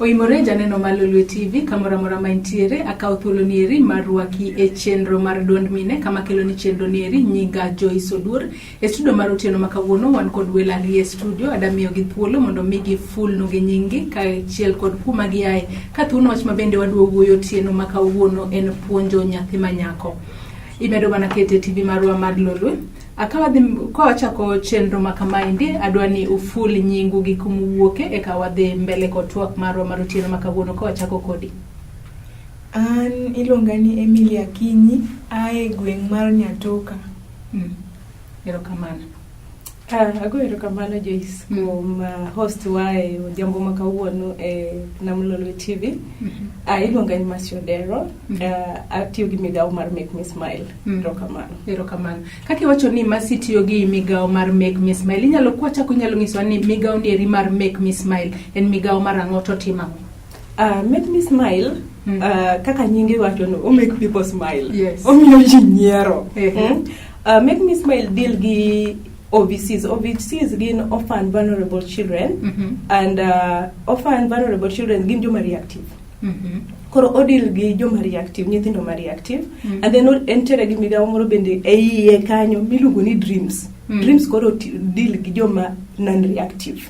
Oimore janeno mar Lolwe TV kamora mora maintiere akaw thuolo nieri marwaki e chenro mar Duond mine kama kelo ni chenro nieri nyinga Joyce Odur e studio mar otieno makawuono wan kod wela e studio adamiyo gi thuolo mondo migi full no gi nyingi ka chiel kod kuma gi ae ka thuno wach mabende waduogo otieno makawuono en puonjo nyathi manyako imedo bana kete TV marwa mar Lolwe akawadhi kwa wachako chenro makamaindi adwani ufuli nyingu gi kumuwuoke eka wadhi mbele kwa tuwak marwa marotieno makawuono kwa wachako kodi. An ilongani Emilia Kinyi ae gweng mar Nyatoka. Erokamano. Ago erokamano Joyce host wae jambo makawuono nam Lolwe TV. Ilongani Masiodero atiyo gi migawo mar Make Me Smile. Erokamano. Kaki wacho ni Masi tiyo gi migawo mar Make Me Smile inyalo kuachako inyalo ngiswa ni migawo nieri mar Make Me Smile en migawo mar ang'oto timamo. Make Me Smile kaka nyingi wacho no make people smile. Yes. Omiyo ji nyiero. Make Me Smile deal gi overseas gin orphan vulnerable children and orphan vulnerable children gin joma reactive. Koro odil gi joma reactive nyithindo ma reactive and then entere gi migawo moro bende eiye kanyo miluongo ni dreams koro deal gi joma non reactive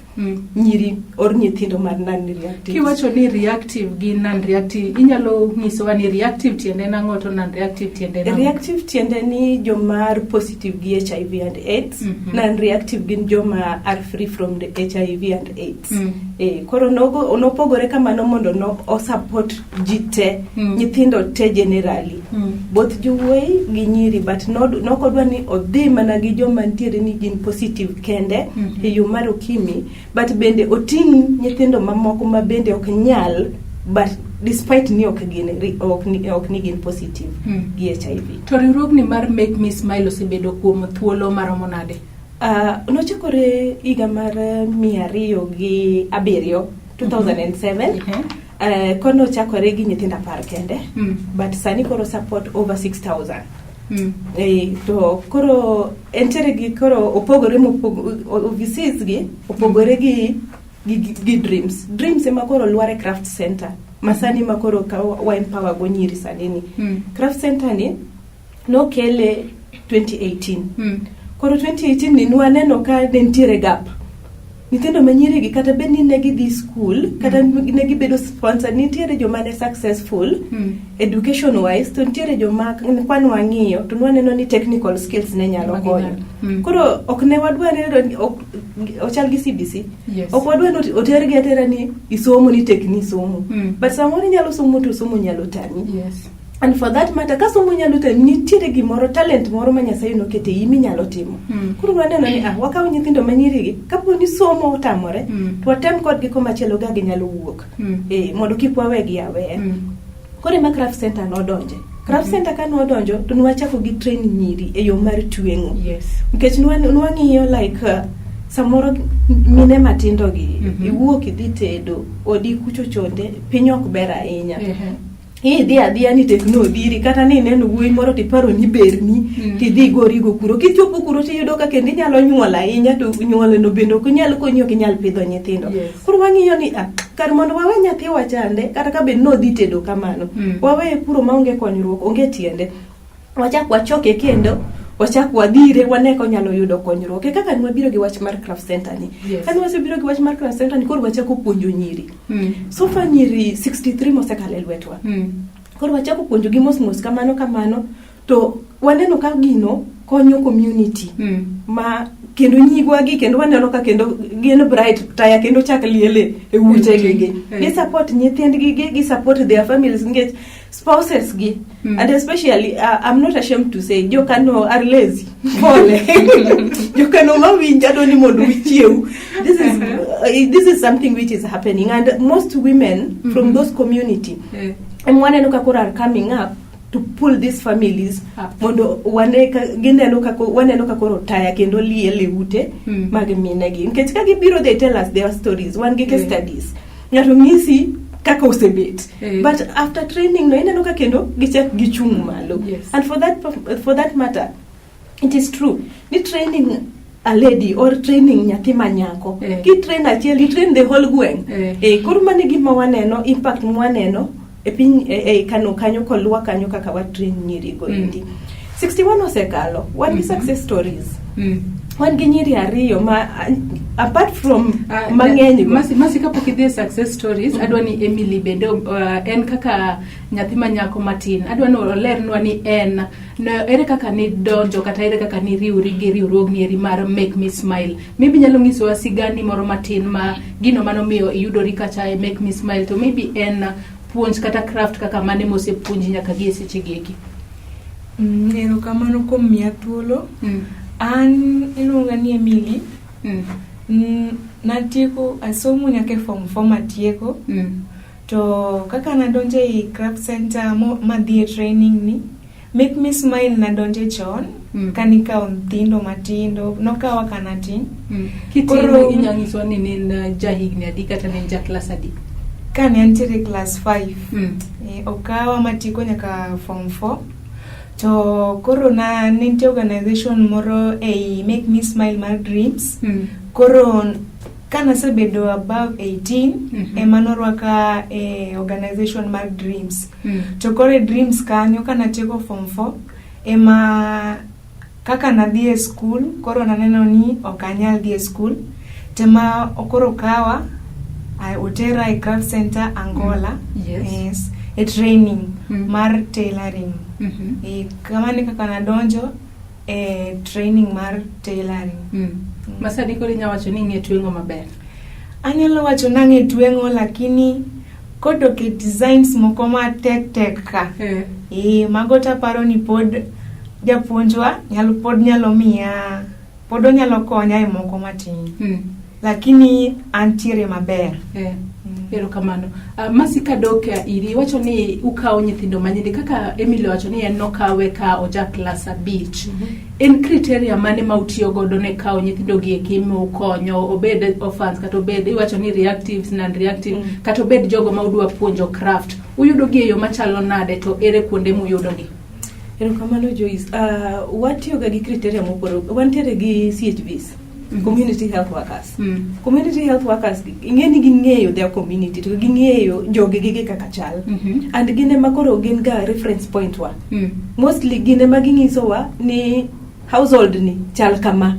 nyiri or nyithindo mar non reactive. Kiwacho ni reactive gi non reactive inyalo nyisowa ni reactive tiende nang'o to non reactive tiende nang'o? Reactive tiende ni joma positive gi HIV and AIDS. Non reactive gin joma are free from the HIV and AIDS. Koro nopogore kamano mondo no support jite nyithindo te generally both jowuoyi gi nyiri but nokodwa ni odhi mana gi joma ntiere ni gin positive kende e yo mar okimi but bende oting nyithindo mamoko ma bende ok nyal but despite ni ok ni gin positive gi HIV. To riwruogni mar Make Me Smile osebedo kuom thuolo maromo nade? Nochakore higa mar 207 2007 kono chakore gi nyithinda par kende but sani koro support over 6,000. To koro entere gi koro opogore overseas gi opogore gi dreams ema koro Lware Craft Center masani makoro wa empower go nyiri sani ni Craft Center ni no kele 2018 koro 2018 ni nwaneno ka nentiere gap nyithindo manyiri gi kata bed ni negi dhi school kata negi bedo sponsor nitiere joma ne successful education wise to nitiere joma kwan wang'iyo to nwaneno ni technical skills ne nyalo konyo koro ok ne wadwa ni ochal gi CBC ok wadwa ni otergi atera ni isomo ni tekni somo but samoro nyalo somo to somo nyalo tami. And for that matter ka somo nyalo tami nitiere gimoro talent moro ma Nyasaye nokete imi nyalo timo koro waneno ni wakaw nyithindo manyiri gi kapo ni somo otamore to watem kodgi komachielo ga ginyalo wuok mondo kik wawegi aweya. Koro ma Craft Center nodonje Craft Center ka nodonjo to nwachako gi train nyiri e yo mar twengo nikech nwang'iyo like samoro mine matindo gi iwuok idhi tedo odi kucho chonde piny ok ber ahinya idhi ni tekno diri kata ni neno wuoyi moro tiparo ni berni tidhi gorigo kuro kichopo kuro tiyudo ka kendo inyalo nyuol ahinya to nyuol no bende ok nyal konyi ok nyal pidho nyithindo. Koro wang'iyo ni kar mondo wawe nyathi wachande kata ka bed no dhi tedo kamano wawe puro maonge konyruok onge tiende wachak wachoke kendo wachak wadhire wane ko nyalo yudo konyruok kaka ni wabiro gi wach mar Craft Center ni kani wasebiro gi wach mar Craft Center ni koro wachako puonjo nyiri so fa nyiri 63 mosekale lwetwa koro wachako puonjo gi mos kamano to waneno ka gino konyo community ma kendo nyigwa gi kendo waneno ka kendo gin bright taya kendo chak liele e ute gi support nyithindgi gi support their families engage spouses gi and especially I'm not ashamed to say jokano are lazy pole jokano mawinja doni mondo wichiew this is something which is happening and most women from those community and waneno ka are coming up to pull these families mondo waneno ka koro taya kendo liele ute mag minegi nikech ka gibiro they tell us their stories one gi studies ngato ngisi kaka osebet but after training no ineno ka kendo gichak gichung malo and for that matter it is true ni training a lady or training nyathi manyako ki train achiel i train the whole gweng koro mane gima waneno impact mwaneno e piny kanyo kolwa kanyo kaka wa train nyiri go indi 61 osekalo wan gi success stories wan gi nyiri ariyo ma apart from mang'eny masi kapok idhi success stories adwani Emily bende en kaka nyathi manyako matin adwani olernwa ni en ere kaka ni donjo kata ere kaka ni riwri gi riwruogni eri mar Make Me Smile. Maybe nyalo nyisowa sigani moro matin ma gino manomiyo iyudori kacha e Make Me Smile, to maybe en puonj kata craft kaka mane mosepuonji nyaka gi seche geki. Erokamano kuom miya thuolo. An iluonga ni Emily. Natieko asomo nyaka form 4 atieko. To kaka nadonje e craft center madhi training ni Make Me Smile nadonje chon kanika nyithindo matindo nokawa kana tin. Kitiro inyangiswa ni nin jahigni adi kata nin ja class adi? Kane antiere class 5. Okawa matieko nyaka form 4. To koro na ninte organization moro e Make Me Smile mar Dreams. Koro kana sebedo above 18 emanorwaka e organization mar Dreams. To kore Dreams kanyo kana tieko form 4 ema kaka nadhi e school koro naneno ni okanyal dhi e school tema okoro kawa otera e craft center Angola. Yes, a training mar tailoring. Kamane kaka nadonjo e training mar tailoring. Masadi kori nyawacho ni ng'e twengo maber. Anyalo wacho nang'e twengo lakini kodoke designs moko ma tek ka. Mago taparo ni pod japuonjwa nyalo miya pod onyalo konya e moko matin. Lakini antiere maber. Erokamano. Masika doka iri wacho ni ukawo nyithindo manyiri kaka Emily wacho ni en nokawe ka oja class abich. En criteria mane ma utiyo godo ne kawo nyithindo gi ekimo konyo obed orphans kata obed iwacho ni reactives non reactive kata obed jogo ma udwa puonjo craft. Uyudo gi yo machalo nade to ere kuonde muyudo gi? Erokamano Joyce. Watiyo ga gi criteria moporo. Wantiere gi CHVs. Community health workers. Community health workers ingeni ging'eyo their community to ging'eyo joge gige kaka chal. And gine makoro gin ga reference point wa. Mostly gine magingiso wa ni household ni chal kama.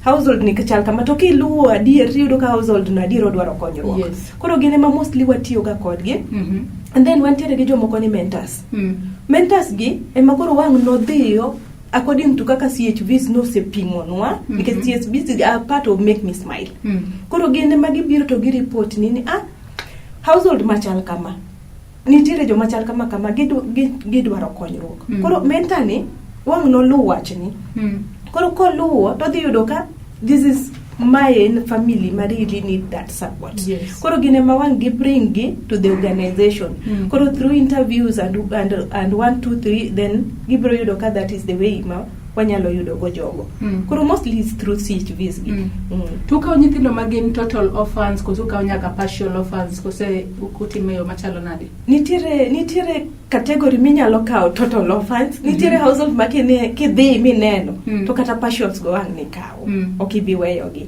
Household ni chal kama to kiluwo adier yudo ka household no adier odwaro konyruok. Koro gine ma mostly watiyo ga kodgi. And then wantiere gi jomoko ni mentors. Mentors gi emakoro wang no dhiyo according to kaka CHVs no sepimonwa because CHVs are part of Make Me Smile. Koro gende magibiro to gi report nini household machal kama nitiere jo machal kama gidwaro konyruok. Koro mentor ni wang no luwo wachni. Koro luwo to dhi yudo ka this is my family ma really need that support. Koro gine ma wang gi bring gi to the organization. Koro through interviews and 1 2 3 then gibro yudo ka that is the way ma wanyalo yudo go jogo. Koro mostly is through CHVs gi. Tuka nyithindo magin total orphans ko tuka nyaka partial orphans ko se ukutimeyo machalo nade? Nitiere category minyalo kawo total orphans. Nitiere household makine kidhi mineno to kata partials go ang ni kawo. Okibiweyo gi.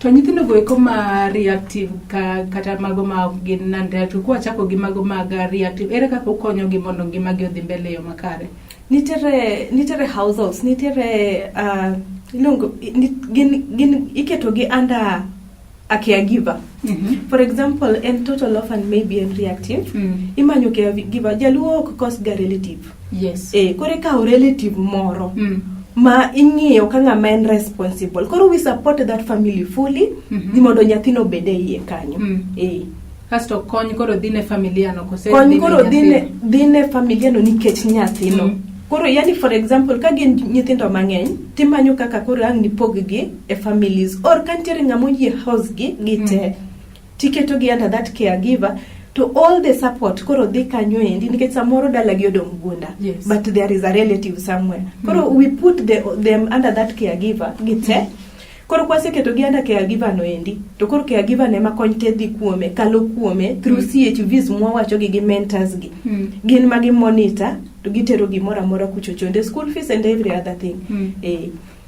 To nyithindo go eko ma reactive kata mago ma gin non reactive ko achako gi mago mag reactive ere kaka ukonyo gi mondo ngimagi odhi mbele yo makare? Nitiere households, nitiere gin iketo gi under a caregiver. For example, in total orphan maybe in reactive, imanyo caregiver jaluo ok cause ga relative. Kore ka relative moro ma ing'iyo ka ng'ama en responsible. Koro we support that family fully ni mondo nyathino bede iye kanyo. Kasto kony koro dhine familia no kose kony koro dhine familia no nikech nyathino. Koro yani for example ka gin nyithindo mang'eny timanyo kaka koro ang ni pog gi e families or kantiere ng'amo yie house gi gite tiketo gi under that caregiver to all the support koro dhi kanyo endi nikech samoro dala gi odong gunda but there is a relative somewhere. Koro we put them under that caregiver gite. Koro kwaseketo gi under caregiver no endi to koro caregiver ne makony te dhi kuome kalo kuome through CHVs mwawacho gi mentors gi gin magi monitor to gitero gimora mora kuchochonde school fees and every other thing.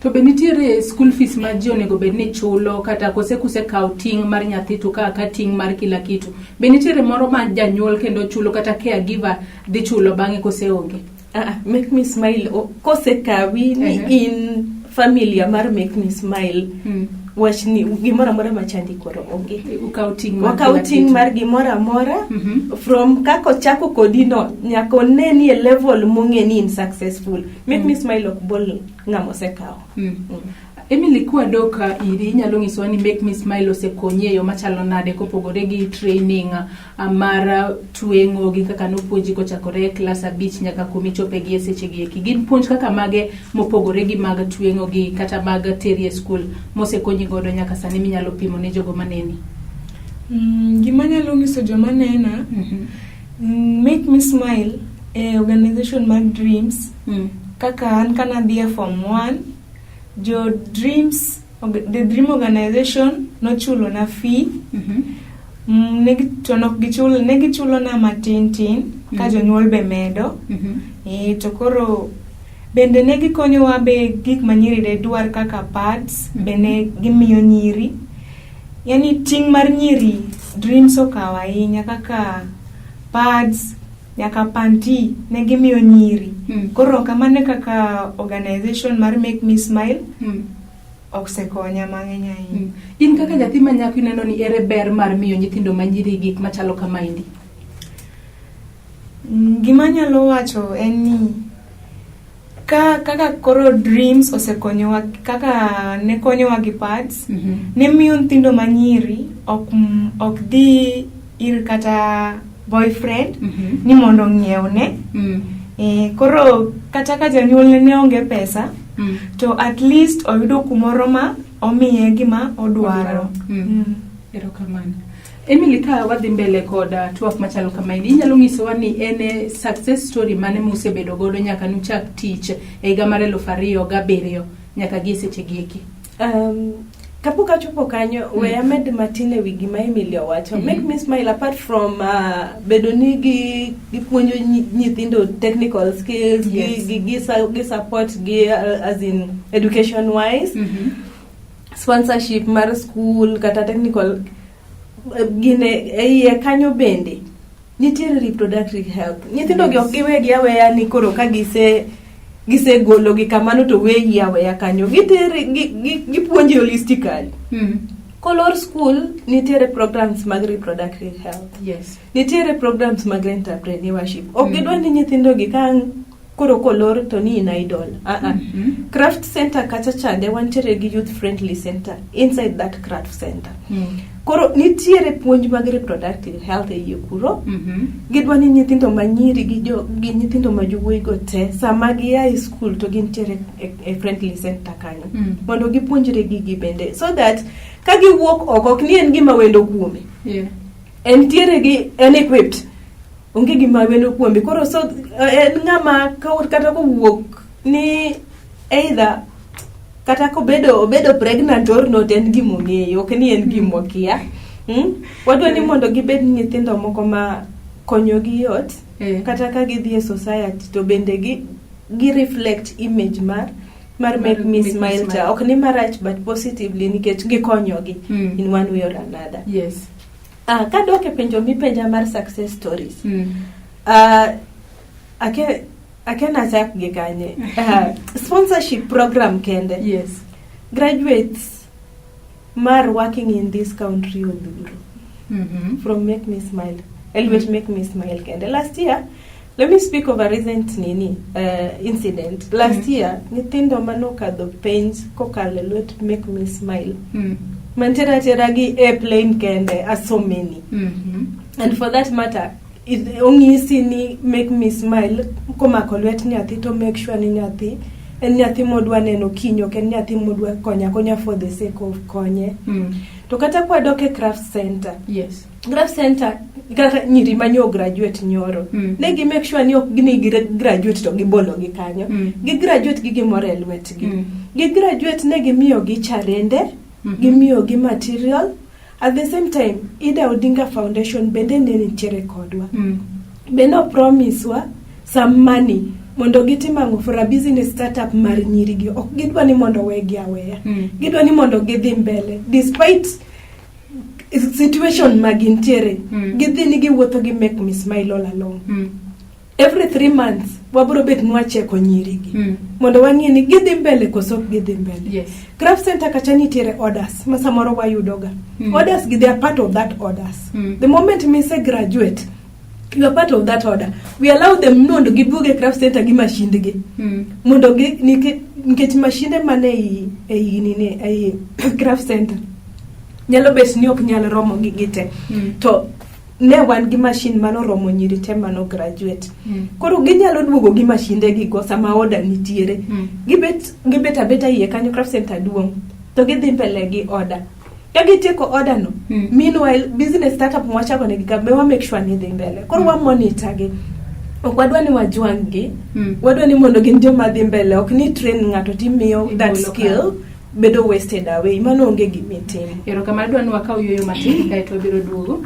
To be nitiere school fees ma ji onego bed ni chulo kata kuse kaw ting' mar nyathi to ka ting' mar kila kitu. Be nitiere moro ma janyuol kendo chulo kata caregiver dhi chulo bang'e kose onge? Make me smile kose kawi ni in familia mar make me smile. Wach ni gimora mora machandi koro onge. Wakaw ting' mar gimora mora from kako chako kodino nyako neni e level monge ni in successful. Make me smile ok bol ngamo sekao. Emily kwa doka iri nyalo nyiso ni make me smile osekonye yo machalo nade kopogore gi training amara tuengo gi kaka nopuonji kochakore class 5 nyaka komichope gi seche gi eki. Gin puonj kaka mage mopogore gi mag tuengo gi kata mag terie school mosekonyi godo nyaka sani minyalo pimo ne jogo maneni? Gima nyalo nyiso joma nena make me smile organization mag dreams kaka an kana dhie form 1 jo dreams the dream organization no chulo na fee negi chulo na matin ka jonyuol be medo to koro bende negi konyowa be gik manyiri de dwar kaka pads bene gimiyo nyiri, yani ting' mar nyiri dreams okawa ahinya kaka pads nyaka panty ne gimiyo nyiri. Koro kamane kaka organization mar make me smile oksekonya mang'eny ahinya. In kaka nyathi manyako ineno ni ere ber mar miyo nyithindo manyiri gik machalo kamaendi? Gima nyalo wacho en ni kaka koro dreams osekonyowa kaka ne konyowa gi pads ne miyo nyithindo manyiri ok dhi ir kata boyfriend ni mondo ng'iewne. Koro kata ka janyuol ne onge pesa to at least oyudo kumoro ma omiye gima odwaro. Erokamano. Emily, ka wadhi mbele koda twak machalo kamaendi, inyalo nyisowa ni ene success story mane musebedo godo nyaka nuchak tich e higa mar 2007 nyaka gi seche gi eki? Kapok achopo kanyo, we amed matine wi gima Emily owacho. Make me smile apart from bedo ni gi puonjo nyithindo technical skills, gi support gi as in education wise, sponsorship mar school kata technical gine eiye kanyo bende nitiere reproductive health. Nyithindo gi ok giwegi aweya ni koro ka gise golo gi kamano to wegi aweya kanyo, gitere gipuonji holistically. Color school nitiere programs mag reproductive health. Nitiere programs mag entrepreneurship. Ok gidwa ni nyithindo gi kan koro kolor to ni in idol. Craft center kacha chande wantiere gi youth friendly center inside that craft center. Koro nitiere puonj mag reproductive health e yekuro. Gidwa ni nyithindo manyiri gi nyithindo majowuoyi go te sama gi high school to gintiere e friendly center kanyo mondo gipuonjre gigi bende, so that ka giwuok ok ni en gima wendo kuome. Entiere gi en equipped, onge gima wendo kuome. Koro so en ngama kata ko wuok ni either kata ko bedo pregnant or not en gimo ng'eyo, ok ni en gimo kia. Wadwa ni mondo gibed nyithindo moko ma konyo gi yot kata ka gidhi e society to bende gi reflect image mar make me smile cha, ok ni marach but positively nikech gikonyo gi in one way or another. Kadok e penjo mipenja mar success stories. Akena chak gi kanye. Sponsorship program kende. Graduates mar working in this country odhuro from make me smile. Elwet make me smile kende. Last year, let me speak of a recent incident. Last year, nyithindo manokadho penj kokalo elwet make me smile. Mantera gi airplane kende as so many. And for that matter, ongisi ni make me smile komako lwet nyathi to make sure ni nyathi en nyathi modwa neno kinyo, ken nyathi modwa konya for the sake of konye. To kata kwa doke craft center. Craft center kata nyiri manyo graduate nyoro. Negi make sure ni ok gini graduate to gibolo gi kanyo. Gi graduate gi gimore elwet gi. Gi graduate negi miyo gi charende, gimiyo gi material. At the same time, Ida Odinga Foundation bende nitiere kodwa. Beno promise wa some money mondo gitimango for a business startup mar nyiri gi ok gidwa ni mondo wegi aweya gidwa ni mondo gidhi mbele despite situation magintiere gidhi ni giwuotho gi make me smile all along every 3 months wabro bet nwacheko nyiri gi mondo wang'e ni gidhi mbele koso gidhi mbele craft center kacha nitiere orders ma samoro wayudoga orders they are part of that orders the moment me say graduate you are part of that order we allow them mondo gibuge craft center gi mashinde gi mondo nikech mashinde mane ei craft center nyalo bet ni ok nyalo romo gi gite to ne wan gi machine mano romo nyiri te mano graduate koro ginyalo duogo gi mashinde gi go sama order nitiere gibet abeta iye kanyo craft center duong to gidhi mbele gi order yagitieko order no meanwhile business startup mwachako ne gigabe wa make sure ni dhi mbele koro wa monitor gi okwadwa ni wajwangi wadwa ni mondo gin joma dhi mbele ok ni train ngato timiyo that skill bedo wasted away mano onge gimitimo erokamano dwa ni wakaw yoyo matin kaeto biro duogo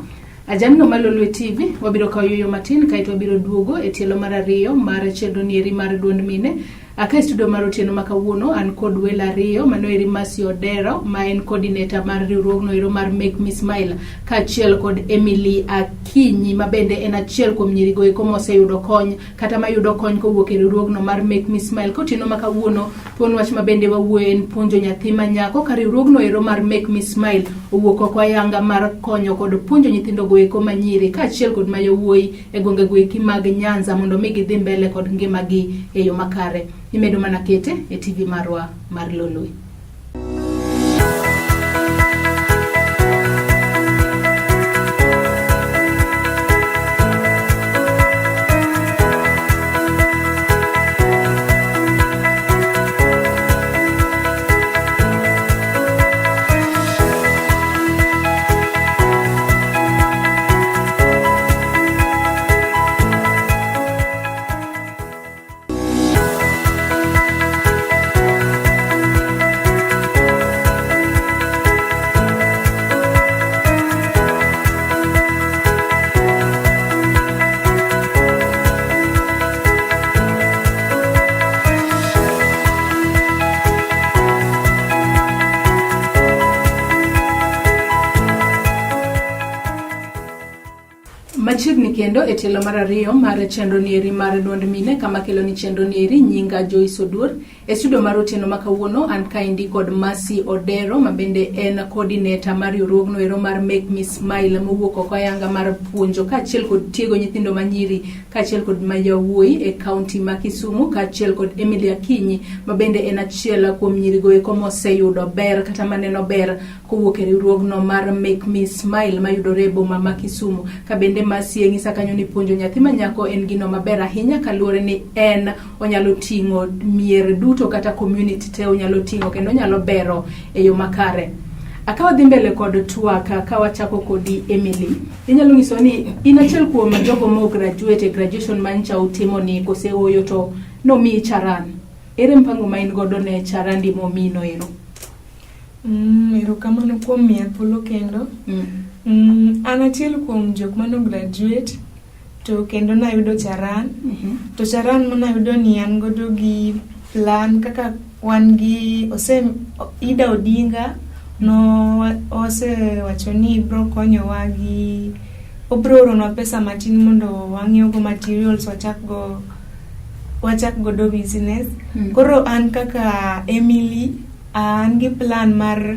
Ajamno Lolwe TV wabiro kaw yoyo matin kaeto biro duogo e tielo mar ariyo mar chenro nieri mar duond mine aka studio mar otieno makawuono an kod welo ariyo mano eri Masi Odero ma en coordinator mar riwruogno ero mar Make Me Smile kaachiel kod Emily Akinyi ma bende en achiel kuom nyirigo eko moseyudo kony kata mayudo kony kowuok e riwruogno mar Make Me Smile kotieno makawuono thuon wach ma bende wawuoyo en puonjo nyathi manyako ka riwruogno ero mar Make Me Smile owuok oko ayanga mar konyo kod puonjo nyithindo go eko manyiri kaachiel kod mayowuoyi e gwenge go eki mag Nyanza mondo mi gidhi mbele kod ngimagi e yo makare. Imedo mana kete e TV marwa mar Lolwe. Machiegni kendo e tielo mar ariyo mar chenro nieri mar duond mine kama kelo ni chenro nieri nyinga Joyce Odur e studio mar otieno makawuono an kaindi kod Masi Odero ma bende en coordinator mar riwruogno ero mar Make Me Smile mowuok oko ayanga mar puonjo kaachiel kod tiego nyithindo manyiri kaachiel kod mayawuoyi e county ma Kisumu kaachiel kod Emily Akinyi ma bende en achiel kuom nyirigo eko moseyudo ber kata maneno ber kowuok e riwruogno mar Make Me Smile mayudore e boma ma Kisumu ka bende Masi ngisa kanyo ni puonjo nyathi manyako en gino maber ahinya kaluore ni en onyalo tingo mier duto kata community te onyalo tingo kendo onyalo bero e yo makare. Akawa dhi mbele kod twaka ka wachako kodi Emily. Inyalo ngiso ni in achiel kuom jogo mo graduate graduation mancha utimo ni kose oyo to no mi charan. Ere mpango ma in godo ne charandi mo mino ero? Ero kamano kuom miya thuolo kendo. An achiel kuom jok mano graduate to kendo nayudo charan to charan manayudo ni an godo gi plan kaka wan gi Ida Odinga no wacho ni bro konyowa gi obro oro pesa matin mondo wang'iew go materials wachak go business koro an kaka Emily an gi plan mar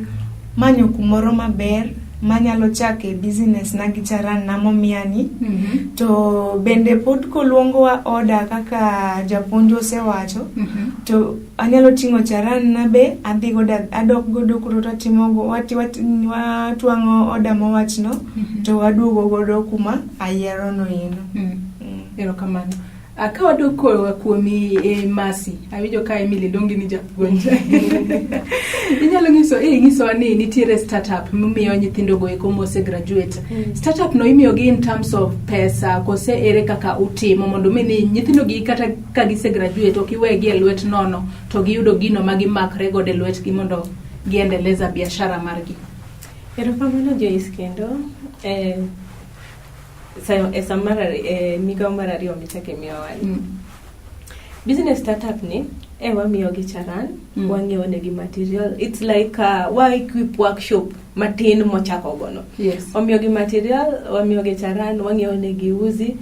manyo kumoro maber manyalo chake business na gicharan na momiani to bende pod koluongo wa order kaka japonjo sewacho to anyalo tingo charan na be adhi godo adok godo kuro tatimo go watwango order mowachno to waduogo godo kuma ayiero no ino erokamano. Akawa doko kuomi Masi awijo ka Emily dongi ni japuonja. Inyalo ngiso ni nitiere startup miyo nyithindo go eko mose graduate. Startup no imiyo gi in terms of pesa kose ere kaka utimo mondo mini nyithindo gi kata ka gise graduate okiwegi e lwet nono to giyudo gino magi makre go de lwet gi mondo giendeleza biashara margi. Erokamano Joyce kendo esa migao mar ariyo michake miyo wali. business startup ni wamiyo gi charan, wang'iewo negi material. It's like wa equip workshop matin mochako gono. Yes. Wamiyo gi material, wamiyo gi charan, wang'iewo negi uzi.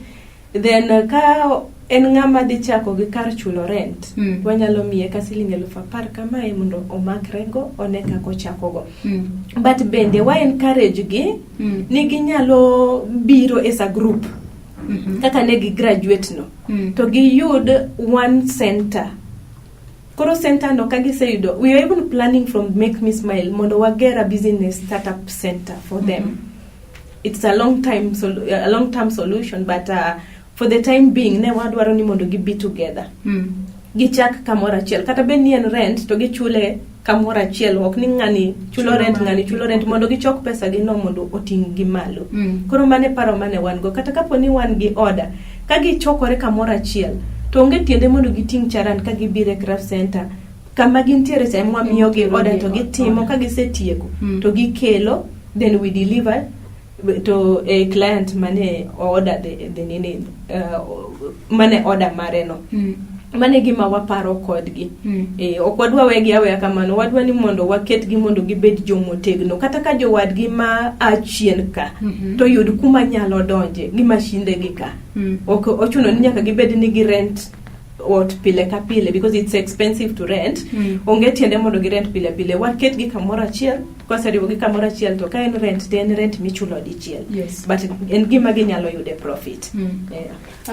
Then ka en ng'ama dhi chako gi kar chulo rent, wanyalo miye ka siling 10,000 kamae mondo omakrego one kako chako go. But bende wa encourage gi ni ginyalo biro as a group. Kaka negi graduate no. To giyud one center. Koro center no kagiseyudo. We are even planning from Make Me Smile mondo wagera business startup center for them. It's a long-term solution, but for the time being, ne wadwaro ni mondo gibi together. Gichak kamora chiel. Kata ben ni en rent, to gichule kamora chiel. Ok ni ngani chulo rent, mondo gichok pesa gi no mondo oting gi malo. Koro mane paro mane wan go. Kata kapo ni wan gi order, ka gichokore kamora chiel, to onge tiende mondo giting charan ka gibire craft center. Kama gintiere sa mwamiyo gi order to gitimo ka gisetieko. To gikelo, then we deliver to a client mane order the nini mane order mare no. Mane gima waparo kodgi. Ok wadwa wegi aweya kamano, wadwa ni mondo waket gi mondo gibed jomotegno. Kata ka jowadgi ma achien ka, to yud kuma nyalo donje gi mashinde gi ka. Ok ochuno ni nyaka gibed ni gi rent ot pile ka pile, because it's expensive to rent. Onge tiende mondo gi rent pile pile. Waket gi kamora chiel, kosariwo gi kamora chiel, to ka en rent michulo di chiel. Yes. But en gima ginyalo yude profit.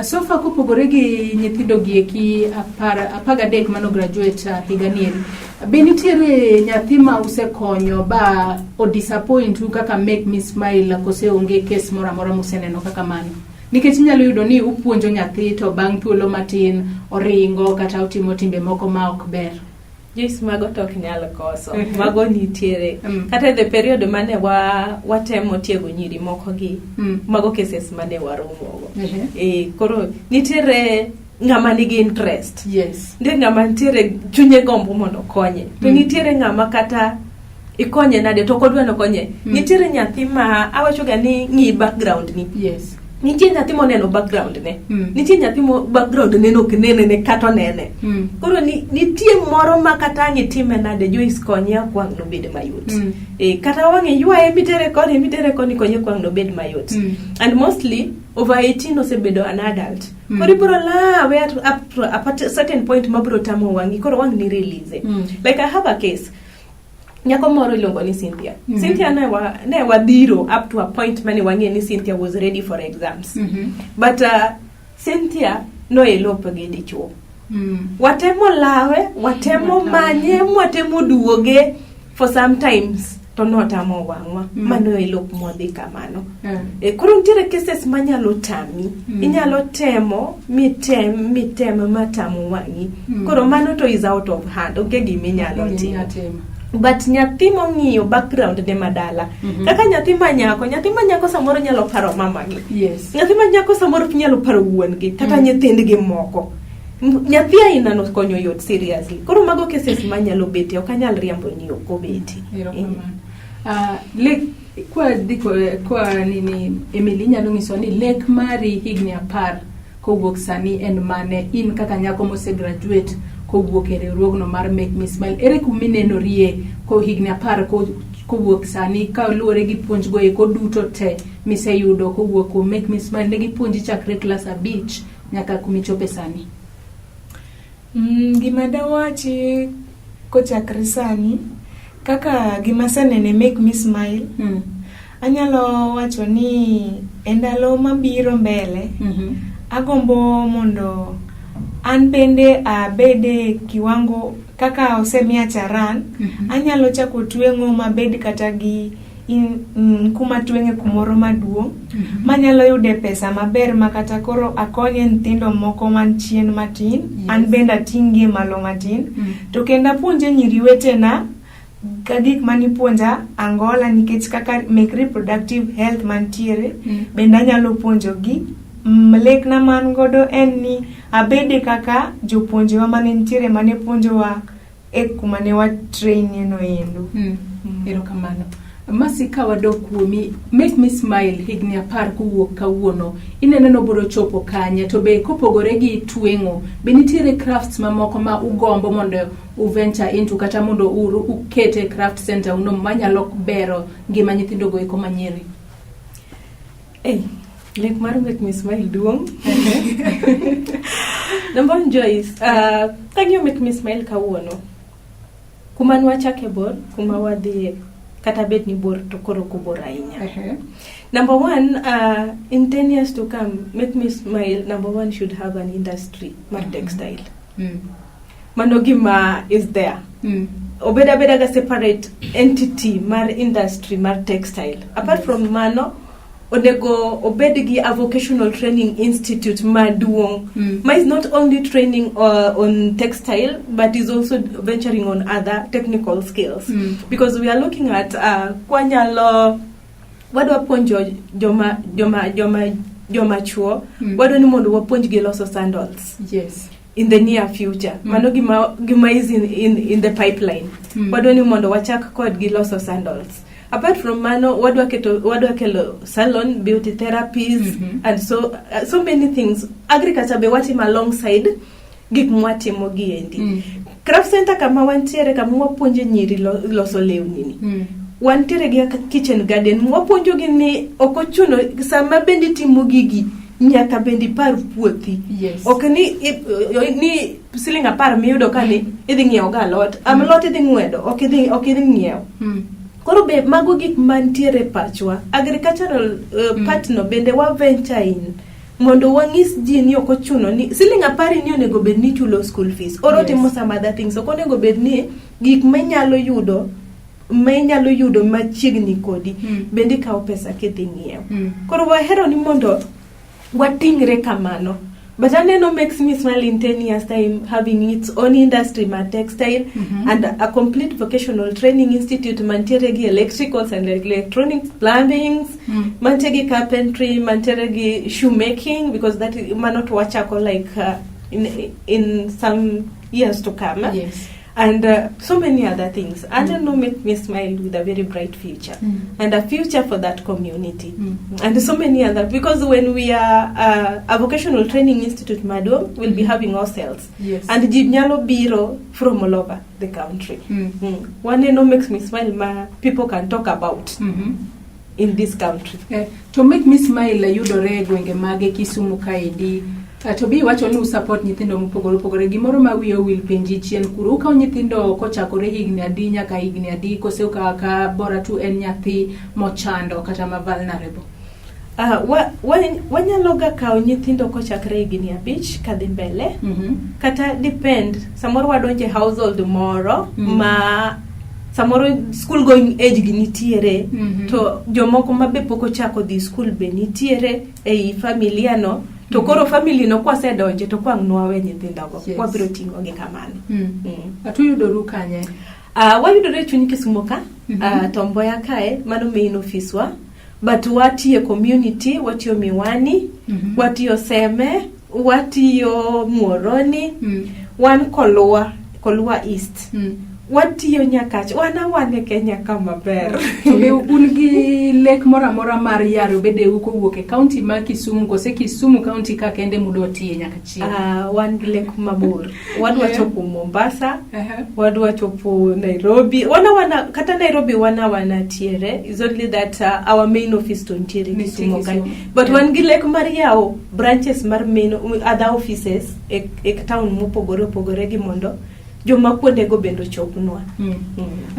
So far kupogore gi nyithindo gi eki 13 mano graduate higanieri. Be nitiere nyathi ma usekonyo ba o disappoint kaka Make Me Smile kose onge case mora museneno kaka mano. Nikech nyalo yudo ni upuonjo nyathi to bang' thuolo matin oringo kata utimo timbe moko ma ok ber. Yes, mago tok nyalo koso. Mago nitiere. Kata the period mane watemo tiego nyiri moko gi. Mago cases mane waromo. Koro nitiere ng'ama nigi interest. Yes. Nde ng'ama nitiere chunye gombo mondo konye. To nitiere ng'ama kata ikonye nade to kodwa no konye. Nitiere nyathi ma awachoga ni ng'i background ni. Yes. Nitie nyathi moneno background ne. Nitie nyathi mo background ne no kinene ne kato nene. Koro nitie moro ma kata ngitime nade Joyce konye kwang no bed mayot. Kata wange yua mitere koni konye kwang no bed mayot. And mostly over 18 osebedo an adult. Koro ibro la we up to a certain point mabro tamo wangi koro wang ni release. Like I have a case. Nyako moro ilongo ni Cynthia. Cynthia ne wadhiro up to a point mane wange ni Cynthia was ready for exams. But Cynthia no elope gi dichuo. Watemo lawe, watemo manye, watemo duoge for sometimes to not amo wangwa. Mano elope modhi kamano. Koro nitiere cases manyalo tami. Inyalo temo, mitem matamo wangi. Koro mano to is out of hand. Oge giminyalo timo. But nyathi mong'iyo background ne madala. Kaka nyathi manyako samoro nyalo paro mama gi. Yes. Nyathi manyako samoro nyalo paro wuon gi kata nyithindgi moko. Nyathi aina no konyo yot seriously. Koro mago cases manyalo bete ok anyal riambo ni ok obeti. Kwa nini Emily nyalo nyiso ni lek mari higni 10 kowuok sani en mane in kaka nyako mose graduate kowuok e riwruogno mar Make Me Smile. Ere kumineno rie ko higni 10 kowuok sani ka luore gi puonj go eko duto te miseyudo kowuok ko Make Me Smile ne gi puonji chakre class 5 nyaka kumichope sani. Gima dawachi ko chakre sani kaka gima sanene Make Me Smile. Anyalo wacho ni endalo mabiro mbele agombo mondo an bende abede kiwango kaka osemia charan. Anyalo chako twengo mabed kata gi kuma twenge kumoro maduong'. Manyalo yude pesa maber makata koro akonye nyithindo moko man chien matin. Yes. An bende atingie malo matin. To kenda puonje nyiri wetena kagik mani puonja Angola nikech kaka make reproductive health mantiere. Bende anyalo puonjogi. Lek na man godo en ni abede kaka jopuonjewa mane nitiere mane puonjowa kuma ne wa train eno endo. Erokamano. Masika wadok kuomi, make me smile higni 10 kuwuok kawuono. Inene no biro chopo kanye to be kopogore gi twengo. Be nitiere crafts mamoko ma ugombo mondo uventure into kata mondo ukete craft center uno manyalo bero ngima nyithindo go eko Manyiri. Like mar make me smile duong. Number one Joyce, can you make me smile kawuono? Kuma nwachake bor, kuma wadhi kata bet ni bor to koro kubor ahinya. Number one, in 10 years to come, make me smile, number one should have an industry mar textile. Mano gima is there. Obeda ga separate entity mar industry mar textile. Apart from mano, onego obedgi a vocational training institute maduong. Is not only training on textile, but is also venturing on other technical skills. Because we are looking at kwanyalo wadwa puonjo joma chuo, wadwa ni mondo wapuonjgi loso sandals. Yes. In the near future. Mano gima is in the pipeline. Wadwa ni mondo wachak kodgi loso sandals. Apart from mano, wadwa kelo salon, beauty therapies, and so many things. Agriculture be watim alongside gik mwatimo giendi. Craft center kama wantiere kama wapuonje nyiri loso lewni ni. Wantiere gi kitchen garden, wapuonjo gi ni okochuno sama bendi timo gigi nyaka bendi par puothi. Yes. Ok ni siling 10 miyudo kani idhi ngiew ga lot. Lot idhi ngwedo, ok idhi ngiew. Koro be mago gik mantiere pachwa. Agricultural part no bende wa venture in mondo wangis ji ni okochuno ni siling 10 ni onego bed ni chulo school fees. Oro timo some other things. Okonego bed ni gik menyalo yudo machiegni kodi bende kawo pesa kidhi ngiew. Koro wahero ni mondo watingre kamano. But Aneno makes me smile in 10 years time having its own industry ma textile and a complete vocational training institute mantiere gi electricals and electronics, plumbings, mantiere gi carpentry, mantiere gi shoemaking, because that manot wachako like in some years to come. Yes. And so many other things. Aneno make me smile with a very bright future and a future for that community. And so many other, because when we are a vocational training institute, madam, we'll be having ourselves. Yes. And Jinyalo Biro from all over the country. Aneno makes me smile, people can talk about in this country. To make me smile, yudore gwenge mage Kisumu kaidi. To be wacho ni support nyithindo mopogore gimoro ma wiyo wil penji chien kuro ka nyithindo kochakore higni adi nyaka higni adi kose ka bora tu en nyathi mochando kata ma vulnerable. Wanyalo ga kawo nyithindo kochakre higni 5 kadhi mbele. Kata depend, samoro wadonje household moro ma samoro school going age gi nitiere, to jomoko mabe poko chako dhi school be nitiere ei familia no. To koro family no kwase donje to kwang nwawe nyithindago. Yes. Wabiro tingo gi kamano. Atu yudoru kanye? Wayudore chuny Kisumu ka, Tomboya kae, mano main office wa. But watiyo community, watiyo Miwani, watiyo Seme, watiyo Muoroni, wan Kolua East. Watiyo Nyakach, wane Kenya kama ber. Ungi lek mora mar yaro bede uko wuoke county ma Kisumu kose Kisumu county ka kende mudo tie Nyakachi. Wan lek mabor. Wadwa chopo Mombasa, wadwa chopo Nairobi. Wana kata Nairobi wana tiere. It's only that our main office to ntiere Kisumu kai. But wan gi lek mar yao branches mar main other offices ek town mopogore gi mondo joma kuonde go bendo chopnwa.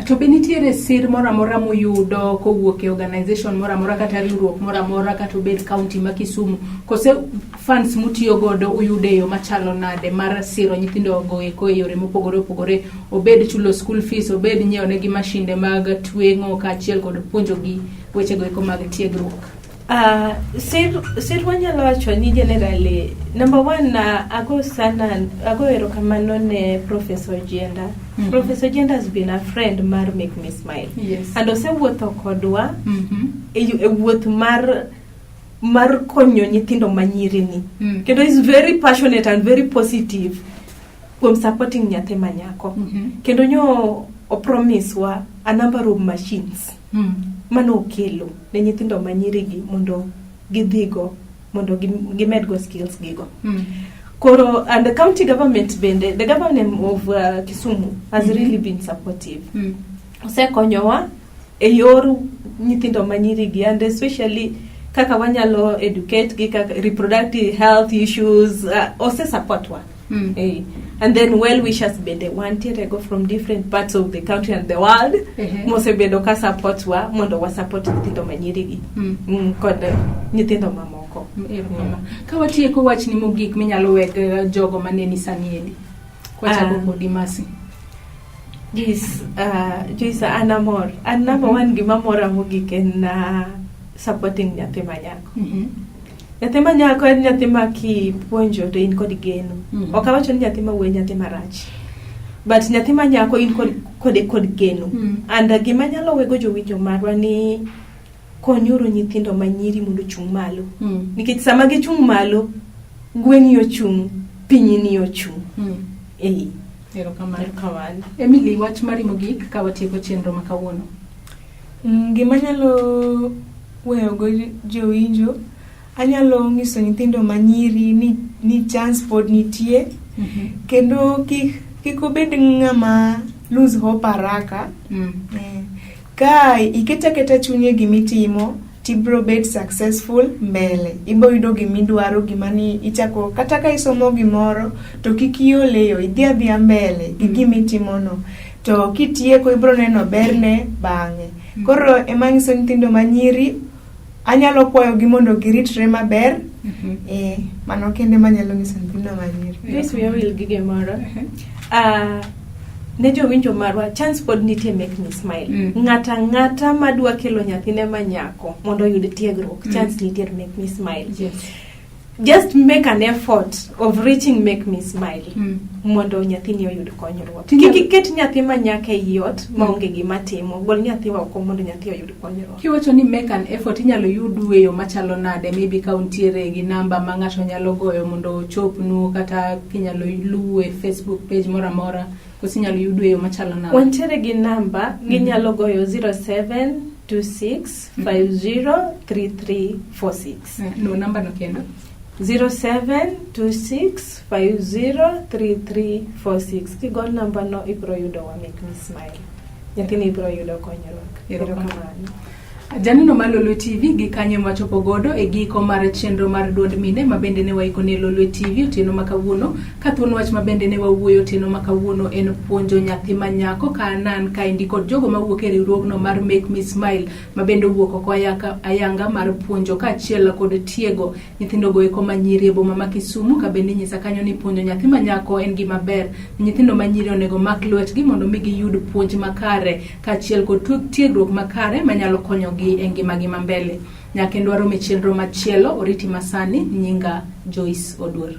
To benitiere sir mora moyudo ko wuoke organization mora kata riwruok mora kata bed county ma Kisumu kose funds mutiyo godo uyude yo machalo nade mar siro nyithindo go eko yore mopogore obed chulo school fees, obed nyiewo ne gi mashinde mag twengo ka achiel kod puonjo gi weche go eko mag tiegruok. Sir wanyalo wacho ni generally number one ago erokamano ne Professor Jenda. Professor Jenda has been a friend mar Make Me Smile. Yes. And osewuotho kodwa e wuoth mar konyo nyithindo Manyiri ni. Kendo is very passionate and very positive from supporting nyathi manyako. Kendo nyo o promise wa a number of machines. mano okelo ne nyithindo manyiri gi mondo gidhigo mondo gimedgo skills gigo. Koro, and the county government bende, the government of Kisumu has really been supportive. Osekonyowa e yor nyithindo manyiri gi, and especially kaka wanyalo educate gi kaka reproductive health issues, ose support wa. And then well-wishers bende wanted go from different parts of the country and the world. Mose bende ka support wa mondo wa support nyithindo manyiri gi kod nyithindo mamoko. Ka watieko wachni mogik minyalo weg jogo maneni saniedi. Kwachako kodi Masi. Yes, Joyce, anamor. And number one gimamora mogik en supporting nyathi manyako. Nyathi manyako en nyathi ma ki puonjo to in kod geno. Ok awacho ni nyathi mawuoyi nyathi marach. But nyathi manyako in kod geno. And gima nyalo wego jowinjo marwa ni konyoro nyithindo manyiri mondo chung' malo. Nikech sama gichung' malo, gweni ochung', piny ni ochung'. Erokamano. Emily, wach mari mogik ka watieko chenro ma kawuono. Gima nyalo weyogo jowinjo, anyalo nyiso nyithindo manyiri ni chance pod nitie. Kendo kik obed ng'ama lose hope haraka. Ka iketa chunye gimitimo, tibro bet successful mbele. Ibo yudo gimidwaro, gimani ichako kata ka isomo gimoro to kikioleo idhia mbele gi gimitimo no. To kitieko ibro neno berne bang'e. Koro emanyiso nyithindo manyiri anyalo kwayo gi mondo giritre maber. Mano kende manyalo nyiso nyithindo manyiri. Yes, we will gige moro. Ne jowinjo marwa, chance pod nitie make me smile. Ng'ata madwa kelo nyathine manyako mondo oyud tiegruok, chance nitie make me smile. Yes. Just make an effort of reaching make me smile. Mondo nyathini oyud konyruok. Kiket nyathi manyako e yot maonge gima timo, gol nyathi oko mondo nyathi oyud konyruok. Kiwacho ni make an effort inyalo yud weyo machalo nade, maybe kauntiere gi namba ma ng'ato nyalo goyo mondo chopnu, kata kinyalo luwe Facebook page mora kusinyalo yud weyo machalo nade. Wantiere gi namba ginyalo goyo 0726503346. No namba no kendo 0726503346. Kigol namba no ibro yudo wa make me smile. Nyathini ibro yudo konyruok. Erokamano. Janino mar Lolwe TV gi kanye mwachopo godo e giko mar chenro mar duond mine mabende ne waikone Lolwe TV otieno makawuono. Ka thuon wach mabende ne wawuoyo otieno makawuono en puonjo nyathi manyako ka anan ka indi kod jogo mawuok e riwruogno mar Make Me Smile mabende wuok oko ayanga mar puonjo ka achiel kod tiego nyithindo go eko manyiri e boma ma Kisumu. Ka bende nyisa kanyo ni puonjo nyathi manyako en gima ber. Nyithindo manyiri onego mak lwetgi mondo migi yud puonj makare ka achiel kod tiegruok makare manyalo konyo gi engimagi mbele. Nyakendo waro chenro machielo oriti masani nyinga Joyce Odur.